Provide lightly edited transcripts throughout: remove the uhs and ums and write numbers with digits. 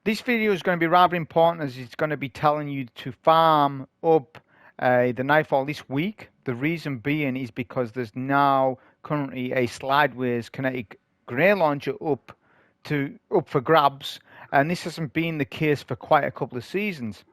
This video is going to be rather important as it's going to be telling you to farm up the Nightfall this week. The reason being is because there's now currently a Slideways kinetic grenade launcher up for grabs, and this hasn't been the case for quite a couple of seasons.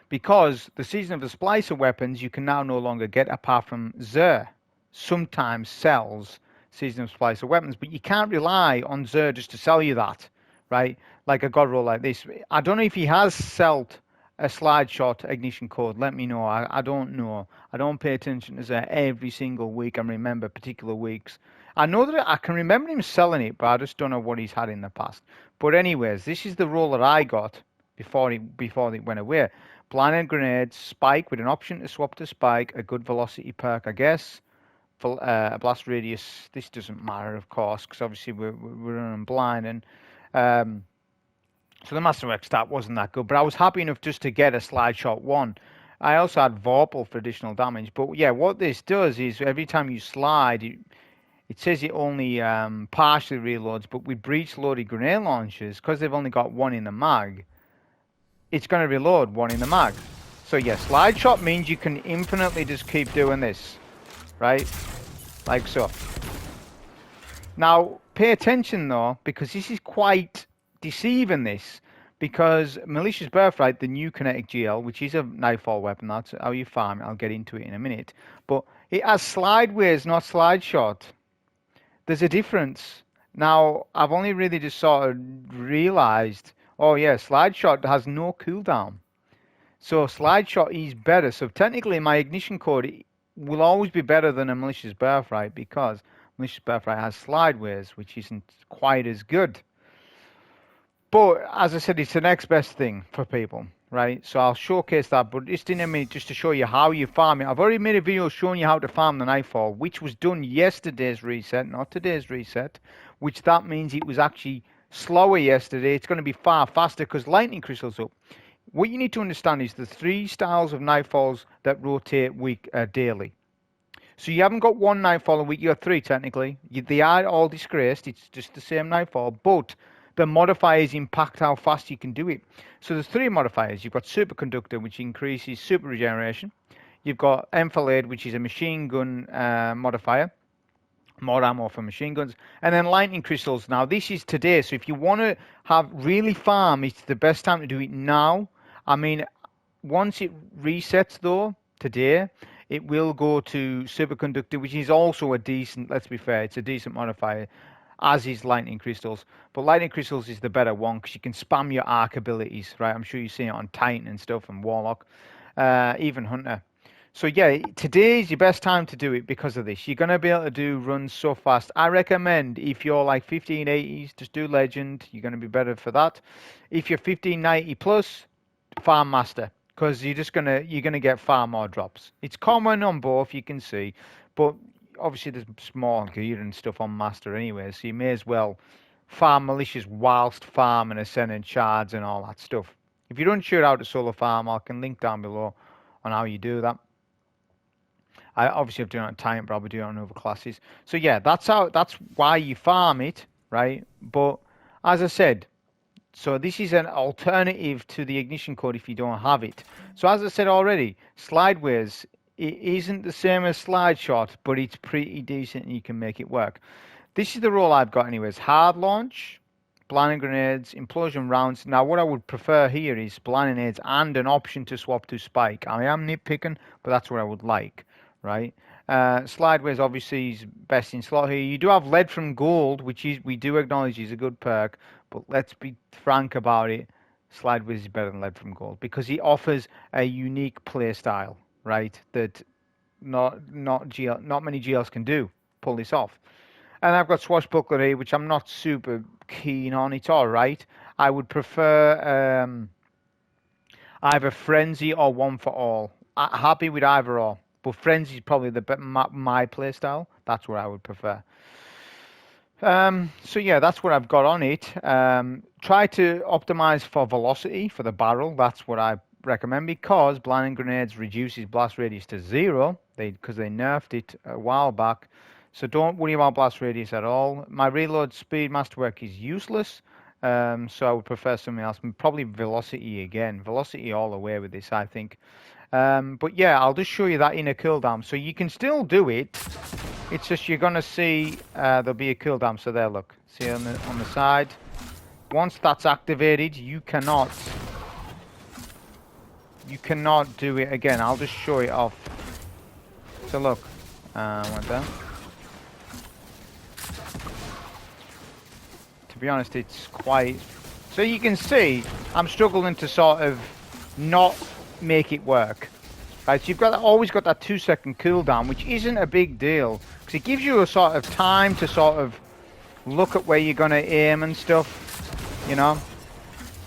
Because the season of the splicer weapons you can now no longer get, apart from Xur sometimes sells season of splicer weapons, but you can't rely on Xur just to sell you that, right? Like a god roll like this. I don't know if he has sold a slide shot ignition code. Let me know. I don't know. I don't pay attention to Xur every single week and remember particular weeks. I know that I can remember him selling it, but I just don't know what he's had in the past. But anyways, this is the roll that I got before it went away. Blinding grenades, spike with an option to swap to spike, a good velocity perk, I guess. For a blast radius, this doesn't matter, of course, because obviously we're running blind. And so the Masterwork stat wasn't that good, but I was happy enough just to get a slide shot one. I also had Vorpal for additional damage. But yeah, what this does is every time you slide, it says it only partially reloads, but with breach loaded grenade launchers, because they've only got one in the mag, it's going to reload one in the mag. So yeah, slide shot means you can infinitely just keep doing this, right? Like so. Now, pay attention though, because this is quite deceiving this, because Militia's Birthright, the new kinetic GL, which is a Nightfall weapon, that's how you farm it, I'll get into it in a minute, but it has Slideways, not slide shot. There's a difference. Now, I've only really just sort of realized, oh yeah, slide shot has no cooldown. So slide shot is better. So technically my ignition code will always be better than a Militia's Birthright, because Militia's Birthright has Slideways, which isn't quite as good. But as I said, it's the next best thing for people, right? So I'll showcase that, but just in a minute, just to show you how you farm it. I've already made a video showing you how to farm the Nightfall, which was done yesterday's reset, not today's reset, which that means it was actually slower yesterday. It's going to be far faster because lightning crystals up. What you need to understand is the three styles of Nightfalls that rotate daily. So you haven't got one Nightfall a week, you have three technically. They are all disgraced, it's just the same Nightfall, but the modifiers impact how fast you can do it. So there's three modifiers. You've got Superconductor, which increases super regeneration. You've got Enfilade, which is a machine gun modifier. More ammo for machine guns. And then lightning crystals. Now, this is today. So if you want to have really farm, it's the best time to do it now. I mean, once it resets, though, today, it will go to Superconductor, which is also a decent, let's be fair, it's a decent modifier, as is lightning crystals. But lightning crystals is the better one because you can spam your arc abilities, right? I'm sure you've seen it on Titan and stuff and Warlock, even Hunter. So yeah, today is your best time to do it because of this. You're going to be able to do runs so fast. I recommend if you're like 1580s, just do Legend. You're going to be better for that. If you're 1590 plus, Farm Master, because you're gonna get far more drops. It's common on both, you can see, but obviously there's small gear and stuff on Master anyway, so you may as well farm Militias whilst farming Ascendant Shards and all that stuff. If you're unsure how to solo farm, I can link down below on how you do that. I obviously have done it on Titan, but I'll be doing it on other classes. So yeah, that's why you farm it, right? But as I said, so this is an alternative to the ignition code if you don't have it. So as I said already, Slideways, it isn't the same as slide shot, but it's pretty decent and you can make it work. This is the roll I've got anyways. Hard launch, blinding grenades, implosion rounds. Now what I would prefer here is blinding grenades and an option to swap to spike. I am nitpicking, but that's what I would like, right? Slideways obviously is best in slot here. You do have lead from gold, which we do acknowledge is a good perk, but let's be frank about it. Slideways is better than lead from gold because he offers a unique play style, right? That not many GLs can pull this off. And I've got Swashbuckler here, which I'm not super keen on. It's all right. I would prefer either Frenzy or One for All. Happy with either or. But Frenzy is probably my play style. That's what I would prefer. So yeah, that's what I've got on it. Try to optimize for velocity for the barrel. That's what I recommend because blinding grenades reduces blast radius to 0 because they nerfed it a while back. So don't worry about blast radius at all. My reload speed masterwork is useless. So I would prefer something else. Probably velocity again. Velocity all the way with this, I think. But yeah, I'll just show you that inner cooldown. So you can still do it. It's just you're gonna see there'll be a cooldown. So there, look. See on the side. Once that's activated, you cannot do it again. I'll just show it off. So look, went there. To be honest, it's quite. So you can see I'm struggling to sort of not make it work. Right, so you've always got that 2-second cooldown, which isn't a big deal because it gives you a sort of time to sort of look at where you're gonna aim and stuff, you know,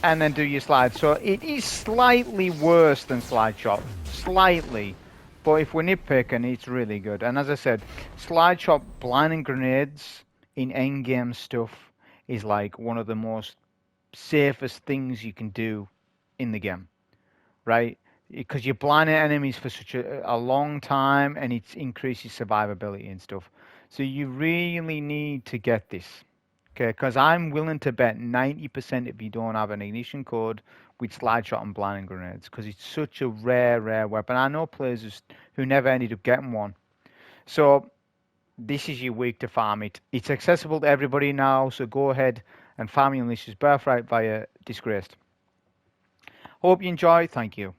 and then do your slide. So it is slightly worse than slide shot, slightly, but if we're nitpicking, it's really good. And as I said, slide shot blinding grenades in endgame stuff is like one of the most safest things you can do in the game, right? Because you're blinding enemies for such a long time and it increases survivability and stuff. So you really need to get this. Okay, because I'm willing to bet 90% if you don't have an ignition code with slide shot and blinding grenades, because it's such a rare weapon. I know players who never ended up getting one. So this is your week to farm it. It's accessible to everybody now, so go ahead and farm your Militia's Birthright via Disgraced. Hope you enjoy. Thank you.